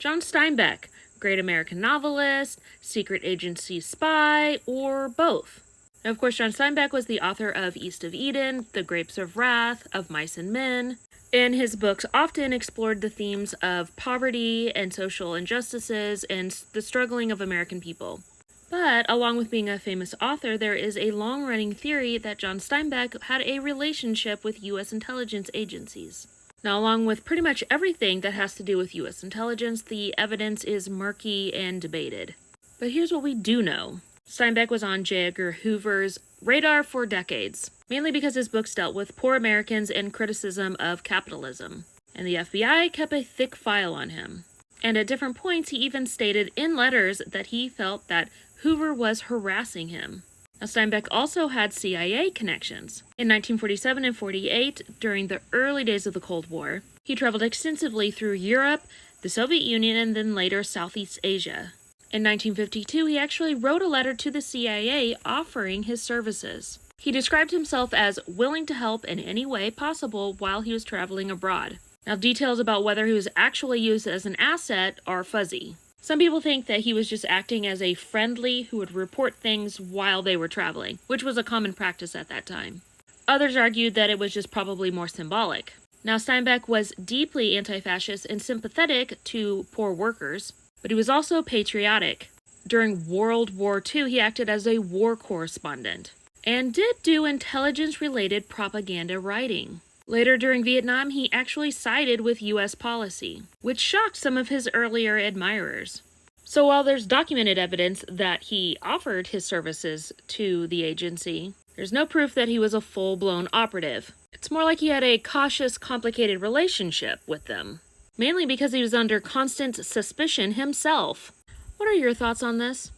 John Steinbach, great American novelist, secret agency spy, or both. Now, of course, John Steinbach was the author of East of Eden, The Grapes of Wrath, Of Mice and Men, and his books often explored the themes of poverty and social injustices and the struggling of American people. But, along with being a famous author, there is a long-running theory that John Steinbach had a relationship with U.S. intelligence agencies. Now, along with pretty much everything that has to do with U.S. intelligence, the evidence is murky and debated. But here's what we do know. Steinbach was on J. Edgar Hoover's radar for decades, mainly because his books dealt with poor Americans and criticism of capitalism. And the FBI kept a thick file on him. And at different points, he even stated in letters that he felt that Hoover was harassing him. Now, Steinbach also had CIA connections. In 1947 and 48, during the early days of the Cold War, he traveled extensively through Europe, the Soviet Union, and then later Southeast Asia. In 1952, he actually wrote a letter to the CIA offering his services. He described himself as willing to help in any way possible while he was traveling abroad. Now, details about whether he was actually used as an asset are fuzzy. Some people think that he was just acting as a friendly who would report things while they were traveling, which was a common practice at that time. Others argued that it was just probably more symbolic. Now, Steinbach was deeply anti-fascist and sympathetic to poor workers, but he was also patriotic. During World War II, he acted as a war correspondent and did do intelligence-related propaganda writing. Later during Vietnam, he actually sided with U.S. policy, which shocked some of his earlier admirers. So while there's documented evidence that he offered his services to the agency, there's no proof that he was a full-blown operative. It's more like he had a cautious, complicated relationship with them, mainly because he was under constant suspicion himself. What are your thoughts on this?